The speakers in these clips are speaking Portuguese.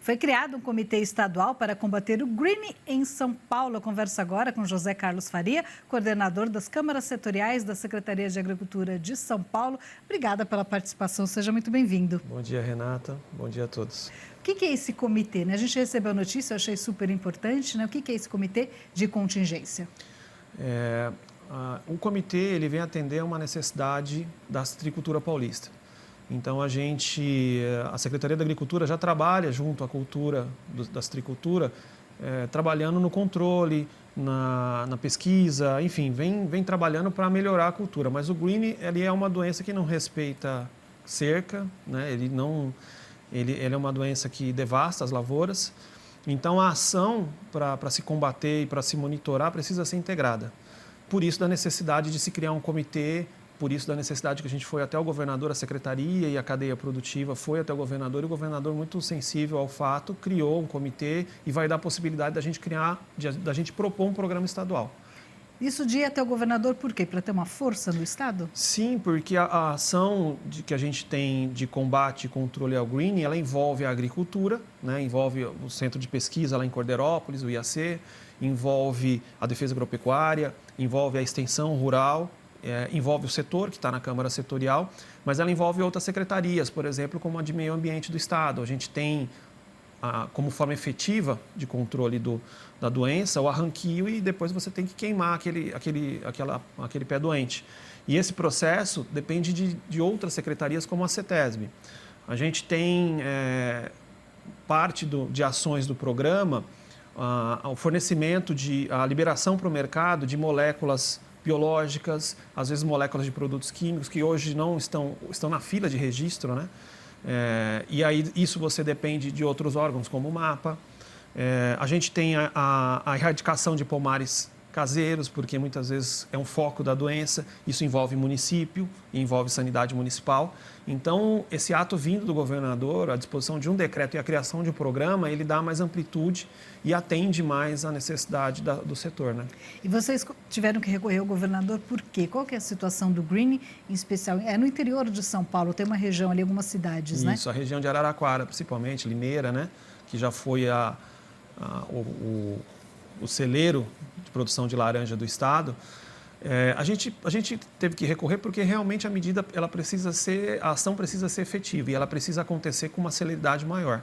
Foi criado um comitê estadual para combater o greening em São Paulo. Eu converso agora com José Carlos Faria, coordenador das câmaras setoriais da Secretaria de Agricultura de São Paulo. Obrigada pela participação, seja muito bem-vindo. Bom dia, Renata. Bom dia a todos. O que é esse comitê? A gente recebeu a notícia, eu achei super importante. O que é esse comitê de contingência? O comitê ele vem atender a uma necessidade da citricultura paulista. Então, a Secretaria da Agricultura já trabalha junto à cultura da citricultura, trabalhando no controle, na pesquisa, enfim, vem trabalhando para melhorar a cultura. Mas o green ele é uma doença que não respeita cerca, né? Ele é uma doença que devasta as lavouras. Então, a ação para se combater e para se monitorar precisa ser integrada. Por isso, da necessidade de se criar um comitê, por isso, da necessidade que a gente foi até o governador, a secretaria e a cadeia produtiva foi até o governador, e o governador, muito sensível ao fato, criou um comitê e vai dar a possibilidade da gente propor um programa estadual. Isso de ir até o governador por quê? Para ter uma força no Estado? Sim, porque a ação que a gente tem de combate e controle ao greening, ela envolve a agricultura, né? Envolve o centro de pesquisa lá em Cordeirópolis, o IAC, envolve a defesa agropecuária, envolve a extensão rural, envolve o setor, que está na Câmara Setorial, mas ela envolve outras secretarias, por exemplo, como a de Meio Ambiente do Estado. A gente tem como forma efetiva de controle da doença, o arranquio, e depois você tem que queimar aquele pé doente. E esse processo depende de outras secretarias, como a CETESB. A gente tem parte de ações do programa, o fornecimento, a liberação para o mercado de moléculas biológicas, às vezes moléculas de produtos químicos, que hoje não estão na fila de registro, né? E aí isso você depende de outros órgãos, como o MAPA. A gente tem a erradicação de pomares caseiros, porque muitas vezes é um foco da doença. Isso envolve município, envolve sanidade municipal. Então, esse ato vindo do governador, a disposição de um decreto e a criação de um programa, ele dá mais amplitude e atende mais à necessidade do setor, né? E vocês tiveram que recorrer ao governador por quê? Qual que é a situação do greening, em especial? É no interior de São Paulo, tem uma região ali, algumas cidades, né? Isso, a região de Araraquara, principalmente, Limeira, né? Que já foi o celeiro de produção de laranja do estado. A gente teve que recorrer porque realmente a ação precisa ser efetiva e ela precisa acontecer com uma celeridade maior.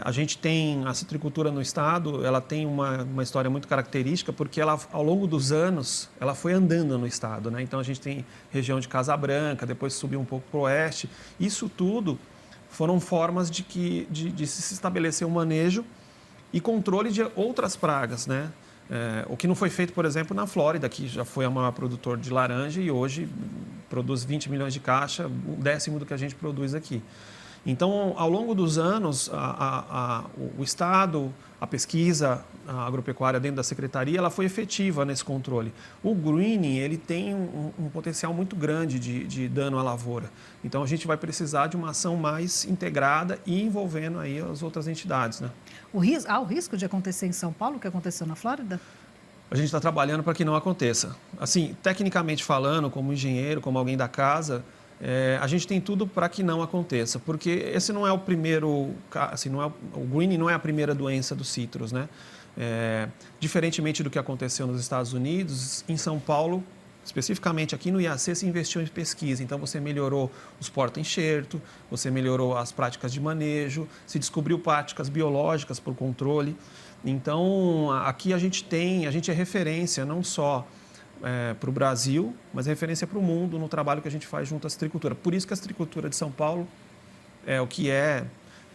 A gente tem a citricultura no estado, ela tem uma história muito característica porque ela, ao longo dos anos, ela foi andando no estado, né? Então a gente tem região de Casa Branca, depois subiu um pouco para o oeste. Isso tudo foram formas de se estabelecer um manejo e controle de outras pragas, né? O que não foi feito, por exemplo, na Flórida, que já foi a maior produtor de laranja e hoje produz 20 milhões de caixa, um décimo do que a gente produz aqui. Então, ao longo dos anos, o Estado, a pesquisa agropecuária dentro da Secretaria, ela foi efetiva nesse controle. O greening, ele tem um potencial muito grande de dano à lavoura. Então, a gente vai precisar de uma ação mais integrada e envolvendo aí as outras entidades, né? Há o risco de acontecer em São Paulo, o que aconteceu na Flórida? A gente está trabalhando para que não aconteça. Assim, tecnicamente falando, como engenheiro, como alguém da casa, a gente tem tudo para que não aconteça, porque esse não é o primeiro, assim, o greening não é a primeira doença dos citros, né? Diferentemente do que aconteceu nos Estados Unidos, em São Paulo, especificamente aqui no IAC, se investiu em pesquisa. Então, você melhorou os porta-enxerto, você melhorou as práticas de manejo, se descobriu práticas biológicas para o controle. Então, aqui a gente é referência não só para o Brasil, mas é referência para o mundo no trabalho que a gente faz junto à citricultura. Por isso que a citricultura de São Paulo é o que é.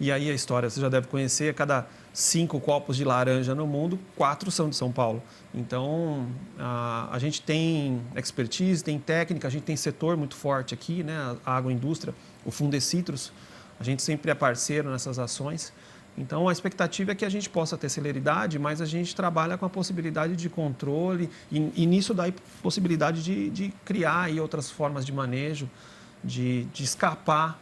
E aí a história você já deve conhecer, a cada 5 copos de laranja no mundo, 4 são de São Paulo. Então, a gente tem expertise, tem técnica, a gente tem setor muito forte aqui, né? A agroindústria, o Fundecitrus, a gente sempre é parceiro nessas ações. Então, a expectativa é que a gente possa ter celeridade, mas a gente trabalha com a possibilidade de controle e nisso dá a possibilidade de criar aí outras formas de manejo, de escapar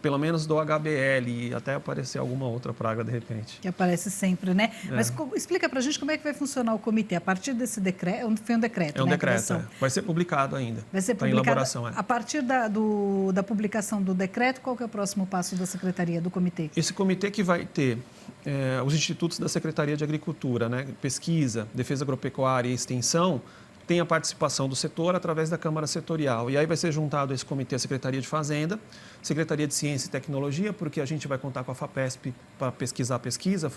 pelo menos do HBL e até aparecer alguma outra praga de repente. Que aparece sempre, né? Mas explica para a gente como é que vai funcionar o comitê. A partir desse decreto, foi um decreto, É um né? decreto, vai ser publicado ainda. Vai ser publicado. Tá em elaboração, A partir da publicação do decreto, qual que é o próximo passo da Secretaria, do comitê? Esse comitê que vai ter os institutos da Secretaria de Agricultura, né? Pesquisa, Defesa Agropecuária e Extensão, tem a participação do setor através da Câmara Setorial. E aí vai ser juntado esse comitê a Secretaria de Fazenda, Secretaria de Ciência e Tecnologia, porque a gente vai contar com a FAPESP para pesquisar a pesquisa,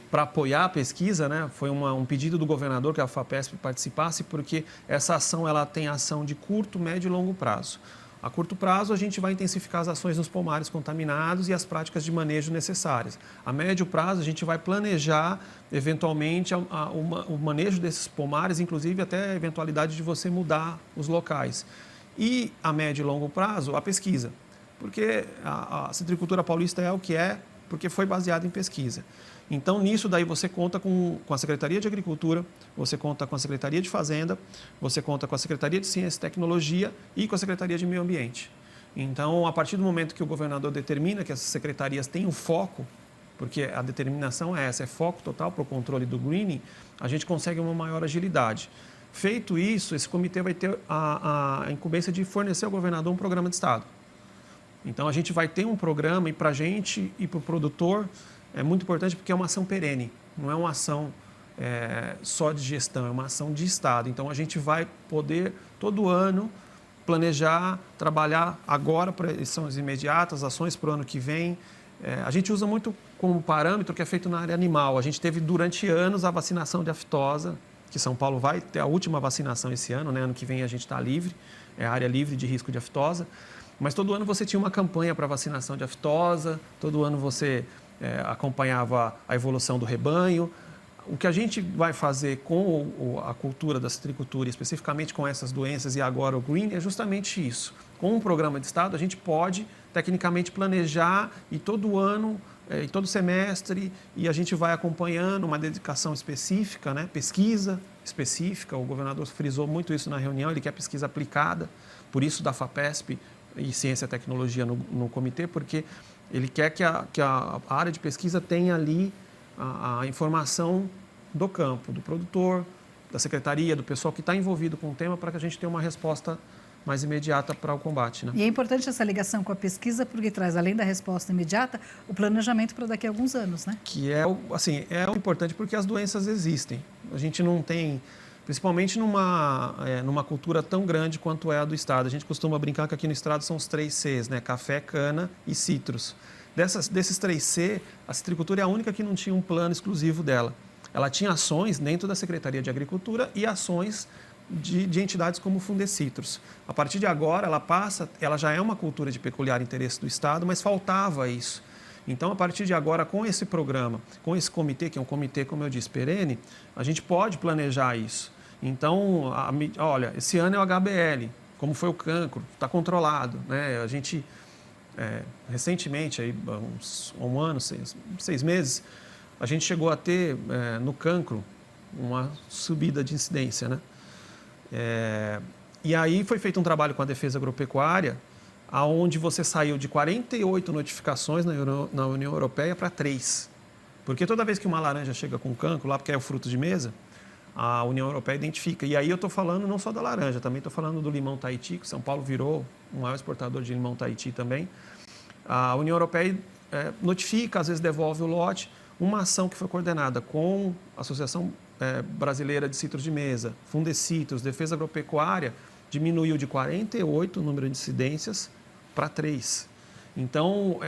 para apoiar a pesquisa, né? Foi um pedido do governador que a FAPESP participasse, porque essa ação ela tem ação de curto, médio e longo prazo. A curto prazo, a gente vai intensificar as ações nos pomares contaminados e as práticas de manejo necessárias. A médio prazo, a gente vai planejar, eventualmente, o manejo desses pomares, inclusive até a eventualidade de você mudar os locais. E a médio e longo prazo, a pesquisa. Porque a citricultura paulista é o que é, porque foi baseada em pesquisa. Então, nisso daí você conta com a Secretaria de Agricultura, você conta com a Secretaria de Fazenda, você conta com a Secretaria de Ciência e Tecnologia e com a Secretaria de Meio Ambiente. Então, a partir do momento que o governador determina que essas secretarias tenham foco, porque a determinação é essa, é foco total para o controle do greening, a gente consegue uma maior agilidade. Feito isso, esse comitê vai ter a incumbência de fornecer ao governador um programa de Estado. Então, a gente vai ter um programa e para a gente e para o produtor é muito importante porque é uma ação perene, não é uma ação só de gestão, é uma ação de Estado. Então, a gente vai poder, todo ano, planejar, trabalhar agora para ações imediatas, ações para o ano que vem. A gente usa muito como parâmetro que é feito na área animal. A gente teve, durante anos, a vacinação de aftosa, que São Paulo vai ter a última vacinação esse ano, né? Ano que vem a gente está livre, é a área livre de risco de aftosa. Mas todo ano você tinha uma campanha para vacinação de aftosa, todo ano você acompanhava a evolução do rebanho. O que a gente vai fazer com a cultura da citricultura, especificamente com essas doenças e agora o green, é justamente isso. Com um programa de Estado, a gente pode, tecnicamente, planejar e todo ano, e todo semestre, e a gente vai acompanhando uma dedicação específica, né? Pesquisa específica. O governador frisou muito isso na reunião, ele quer pesquisa aplicada, por isso da FAPESP e Ciência e Tecnologia no comitê, porque ele quer que a área de pesquisa tenha ali a informação do campo, do produtor, da secretaria, do pessoal que está envolvido com o tema, para que a gente tenha uma resposta mais imediata para o combate, né? E é importante essa ligação com a pesquisa, porque traz, além da resposta imediata, o planejamento para daqui a alguns anos, né? Que é importante porque as doenças existem. A gente não tem, principalmente numa cultura tão grande quanto é a do Estado. A gente costuma brincar que aqui no Estado são os 3 Cs, né? Café, cana e citros. Desses 3 C, a citricultura é a única que não tinha um plano exclusivo dela. Ela tinha ações dentro da Secretaria de Agricultura e ações de entidades como o Fundecitrus. A partir de agora, ela já é uma cultura de peculiar interesse do Estado, mas faltava isso. Então, a partir de agora, com esse programa, com esse comitê, que é um comitê, como eu disse, perene, a gente pode planejar isso. Então, olha, esse ano é o HBL, como foi o cancro, está controlado, né? A gente, recentemente, aí, um ano, 6 meses, a gente chegou a ter, no cancro, uma subida de incidência, né? E aí foi feito um trabalho com a Defesa Agropecuária, onde você saiu de 48 notificações na União Europeia para 3. Porque toda vez que uma laranja chega com cancro, lá porque é o fruto de mesa, a União Europeia identifica. E aí eu estou falando não só da laranja, também estou falando do limão Tahiti, que São Paulo virou o maior exportador de limão Tahiti também. A União Europeia notifica, às vezes devolve o lote. Uma ação que foi coordenada com a Associação Brasileira de Citros de Mesa, Fundecitrus, Defesa Agropecuária, diminuiu de 48 o número de incidências para 3. Então,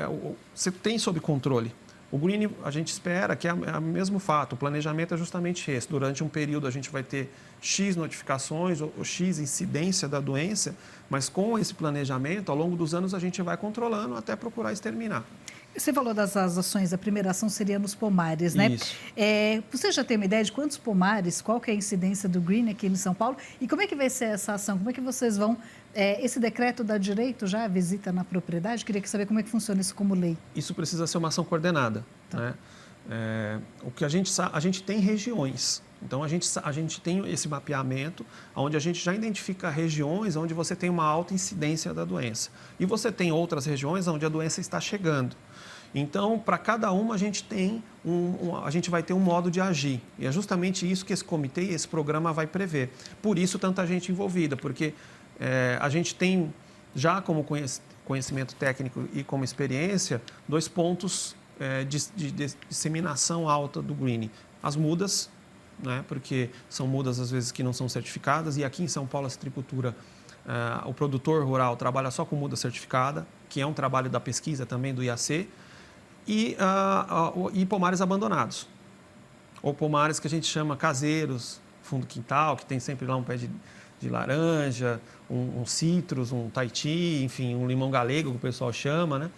você tem sob controle. O green, a gente espera que é o mesmo fato. O planejamento é justamente esse. Durante um período, a gente vai ter X notificações ou X incidência da doença, mas com esse planejamento, ao longo dos anos, a gente vai controlando até procurar exterminar. Você falou das ações, a primeira ação seria nos pomares, né? Isso. Você já tem uma ideia de quantos pomares, qual que é a incidência do green aqui em São Paulo? E como é que vai ser essa ação? Como é que vocês vão... esse decreto dá direito já à visita na propriedade? Queria saber como é que funciona isso como lei. Isso precisa ser uma ação coordenada, tá, né? O que a gente tem regiões. Então, a gente tem esse mapeamento, onde a gente já identifica regiões onde você tem uma alta incidência da doença. E você tem outras regiões onde a doença está chegando. Então, para cada uma, a gente vai ter um modo de agir. E é justamente isso que esse comitê, esse programa vai prever. Por isso, tanta gente envolvida, porque a gente tem, já como conhecimento técnico e como experiência, 2 pontos de disseminação alta do greening. As mudas, né, porque são mudas, às vezes, que não são certificadas, e aqui em São Paulo, a citricultura, o produtor rural trabalha só com muda certificada, que é um trabalho da pesquisa também do IAC, e pomares abandonados, ou pomares que a gente chama caseiros, fundo quintal, que tem sempre lá um pé de laranja, um citros, um taiti, enfim, um limão galego, que o pessoal chama, né?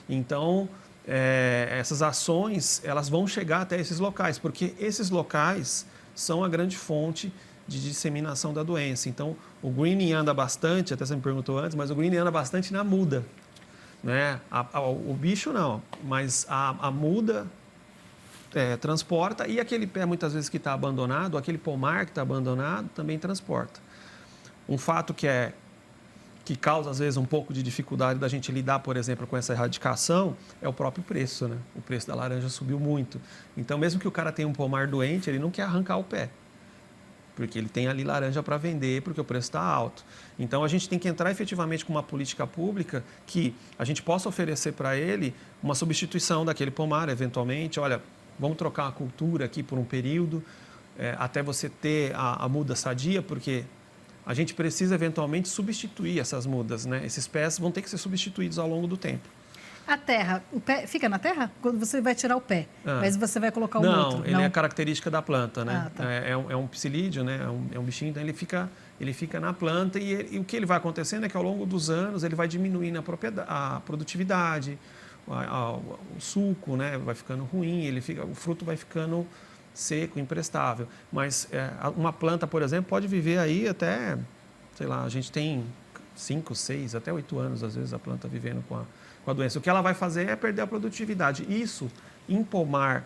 Então, essas ações, elas vão chegar até esses locais, porque esses locais são a grande fonte de disseminação da doença. Então, o greening anda bastante, até você me perguntou antes, mas o greening anda bastante na muda, né? O bicho não, mas a muda transporta, e aquele pé, muitas vezes, que está abandonado, aquele pomar que está abandonado, também transporta. Um fato que causa, às vezes, um pouco de dificuldade da gente lidar, por exemplo, com essa erradicação, é o próprio preço, né? O preço da laranja subiu muito. Então, mesmo que o cara tenha um pomar doente, ele não quer arrancar o pé, porque ele tem ali laranja para vender, porque o preço está alto. Então, a gente tem que entrar efetivamente com uma política pública que a gente possa oferecer para ele uma substituição daquele pomar, eventualmente. Olha, vamos trocar a cultura aqui por um período, até você ter a muda sadia, porque a gente precisa, eventualmente, substituir essas mudas, né? Esses pés vão ter que ser substituídos ao longo do tempo. A terra, o pé fica na terra? Quando você vai tirar o pé, mas você vai colocar um outro? Não, ele é característica da planta, né? Tá. É um psilídeo, né? É um bichinho, então ele fica na planta, e o que ele vai acontecendo é que, ao longo dos anos, ele vai diminuindo a produtividade, o suco, né? Vai ficando ruim, o fruto vai ficando seco, imprestável. Mas uma planta, por exemplo, pode viver aí até, sei lá, a gente tem 5, 6, até 8 anos, às vezes, a planta vivendo com a doença. O que ela vai fazer é perder a produtividade. Isso, em pomar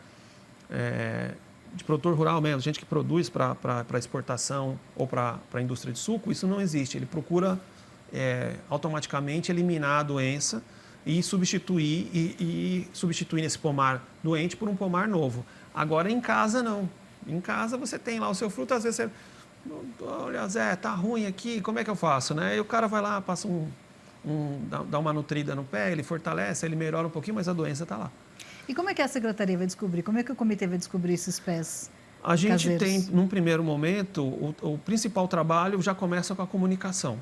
de produtor rural mesmo, gente que produz para exportação ou para a indústria de suco, isso não existe. Ele procura automaticamente eliminar a doença e substituir esse pomar doente por um pomar novo. Agora, em casa, não. Em casa, você tem lá o seu fruto, às vezes você... Olha, Zé, tá ruim aqui, como é que eu faço, né? E o cara vai lá, passa dá uma nutrida no pé, ele fortalece, ele melhora um pouquinho, mas a doença está lá. E como é que a secretaria vai descobrir? Como é que o comitê vai descobrir esses pés A gente caseiros? tem, num primeiro momento, o principal trabalho já começa com a comunicação.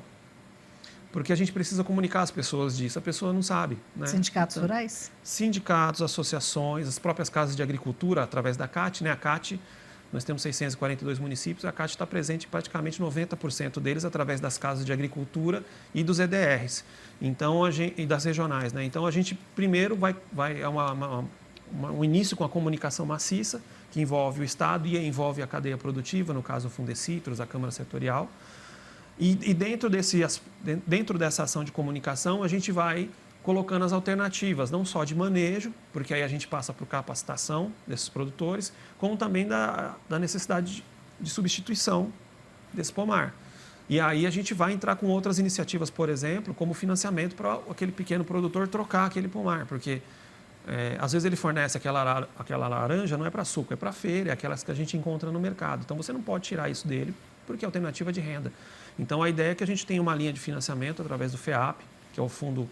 Porque a gente precisa comunicar às pessoas disso, a pessoa não sabe, né? Sindicatos rurais? Sindicatos, associações, as próprias casas de agricultura, através da CAT, né? A CAT, nós temos 642 municípios, a CAT está presente em praticamente 90% deles através das casas de agricultura e dos EDRs, então, e das regionais, né? Então, a gente primeiro vai um início com a comunicação maciça, que envolve o Estado e envolve a cadeia produtiva, no caso o Fundecitros, a Câmara Setorial. E dentro dessa ação de comunicação, a gente vai colocando as alternativas, não só de manejo, porque aí a gente passa por capacitação desses produtores, como também da necessidade de substituição desse pomar. E aí a gente vai entrar com outras iniciativas, por exemplo, como financiamento para aquele pequeno produtor trocar aquele pomar, porque às vezes ele fornece aquela laranja, não é para suco, é para feira, é aquelas que a gente encontra no mercado. Então você não pode tirar isso dele, porque é alternativa de renda. Então, a ideia é que a gente tenha uma linha de financiamento através do FEAP, que é o fundo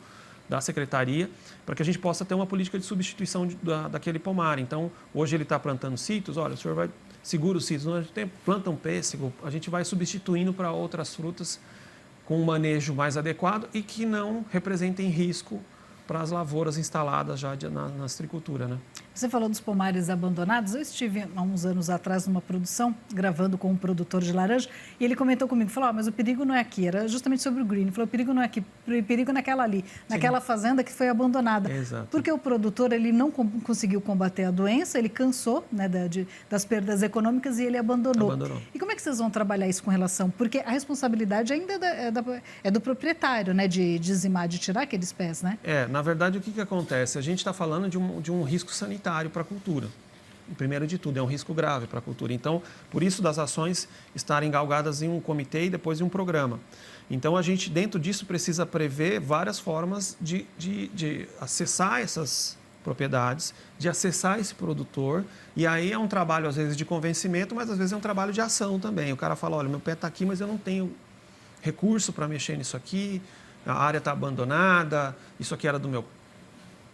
da Secretaria, para que a gente possa ter uma política de substituição daquele pomar. Então, hoje ele está plantando citros, olha, o senhor segura os citros, planta um pêssego, a gente vai substituindo para outras frutas com um manejo mais adequado e que não representem risco para as lavouras instaladas já na citricultura, né? Você falou dos pomares abandonados. Eu estive há uns anos atrás numa produção, gravando com um produtor de laranja, e ele comentou comigo, falou, mas o perigo não é aqui, era justamente sobre o green. Ele falou, o perigo não é aqui, o perigo é naquela ali, naquela fazenda que foi abandonada. Exato. Porque o produtor, ele não conseguiu combater a doença, ele cansou, né, das perdas econômicas e ele abandonou. E como é que vocês vão trabalhar isso com relação? Porque a responsabilidade ainda é do proprietário, né, de dizimar, de tirar aqueles pés, né? Na verdade, o que acontece? A gente está falando de um risco sanitário para a cultura. primeiro de tudo, é um risco grave para a cultura. Então, por isso das ações estarem galgadas em um comitê e depois em um programa. Então, a gente, dentro disso, precisa prever várias formas de acessar essas propriedades, de acessar esse produtor. E aí é um trabalho, às vezes, de convencimento, mas às vezes é um trabalho de ação também. O cara fala, olha, meu pé está aqui, mas eu não tenho recurso para mexer nisso aqui, a área está abandonada, isso aqui era do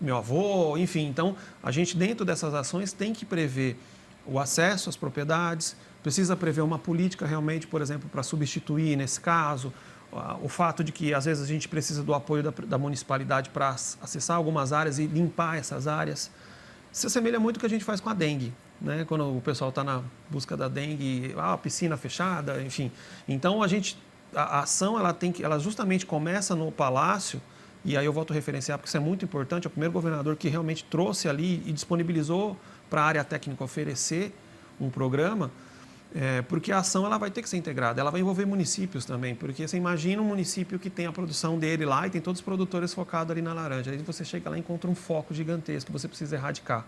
meu avô, enfim. Então, a gente, dentro dessas ações, tem que prever o acesso às propriedades, precisa prever uma política realmente, por exemplo, para substituir, nesse caso, o fato de que, às vezes, a gente precisa do apoio da municipalidade para acessar algumas áreas e limpar essas áreas. Se assemelha muito ao que a gente faz com a dengue, né? Quando o pessoal está na busca da dengue, piscina fechada, enfim. Então, a ação ela justamente começa no Palácio, e aí eu volto a referenciar, porque isso é muito importante, é o primeiro governador que realmente trouxe ali e disponibilizou para a área técnica oferecer um programa, porque a ação ela vai ter que ser integrada, ela vai envolver municípios também, porque você imagina um município que tem a produção dele lá e tem todos os produtores focados ali na laranja, aí você chega lá e encontra um foco gigantesco que você precisa erradicar.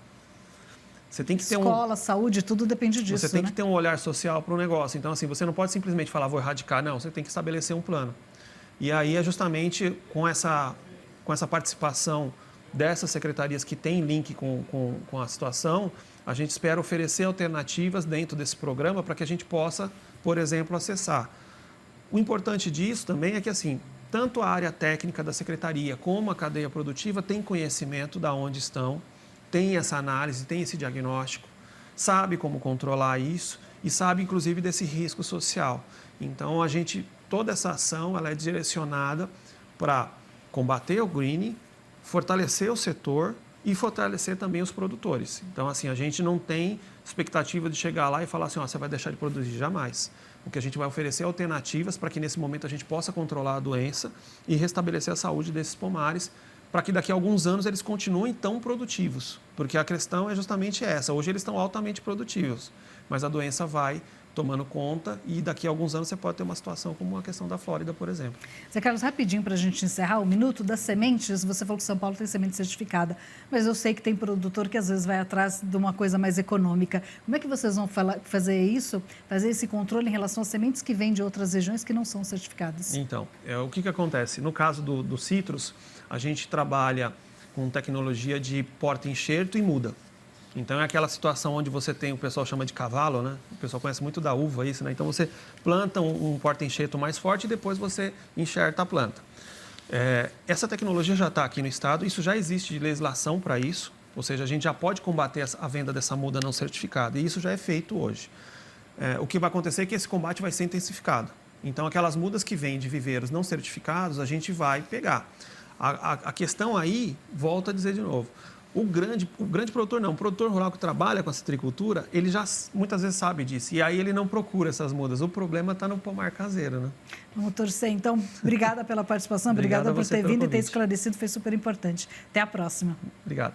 Você tem que ter escola, saúde, tudo depende disso. Você tem que ter um olhar social para o negócio. Então, assim, você não pode simplesmente falar, vou erradicar. Não, você tem que estabelecer um plano. E aí é justamente com essa participação dessas secretarias que têm link com a situação, a gente espera oferecer alternativas dentro desse programa para que a gente possa, por exemplo, acessar. O importante disso também é que, assim, tanto a área técnica da secretaria como a cadeia produtiva tem conhecimento de onde estão, tem essa análise, tem esse diagnóstico, sabe como controlar isso e sabe, inclusive, desse risco social. Então, toda essa ação ela é direcionada para combater o greening, fortalecer o setor e fortalecer também os produtores. Então, assim, a gente não tem expectativa de chegar lá e falar assim, você vai deixar de produzir, jamais. O que a gente vai oferecer alternativas para que, nesse momento, a gente possa controlar a doença e restabelecer a saúde desses pomares, para que daqui a alguns anos eles continuem tão produtivos. Porque a questão é justamente essa. Hoje eles estão altamente produtivos, mas a doença vai tomando conta e daqui a alguns anos você pode ter uma situação como a questão da Flórida, por exemplo. Zé Carlos, rapidinho para a gente encerrar o minuto das sementes. Você falou que São Paulo tem semente certificada, mas eu sei que tem produtor que às vezes vai atrás de uma coisa mais econômica. Como é que vocês vão fazer isso, fazer esse controle em relação às sementes que vêm de outras regiões que não são certificadas? Então, o que acontece? No caso do citros, a gente trabalha com tecnologia de porta-enxerto e muda. Então, é aquela situação onde você tem, o pessoal chama de cavalo, né? O pessoal conhece muito da uva isso, né? Então, você planta um porta-enxerto mais forte e depois você enxerta a planta. Essa tecnologia já está aqui no estado, isso já existe legislação para isso, ou seja, a gente já pode combater a venda dessa muda não certificada e isso já é feito hoje. O que vai acontecer é que esse combate vai ser intensificado. Então, aquelas mudas que vêm de viveiros não certificados, a gente vai pegar. A questão aí, volto a dizer de novo, o grande produtor não, o produtor rural que trabalha com a citricultura, ele já muitas vezes sabe disso, e aí ele não procura essas mudas. O problema está no pomar caseiro, né? Vamos torcer, então. Obrigada pela participação, obrigada por ter vindo e ter esclarecido, foi super importante. Até a próxima. Obrigado.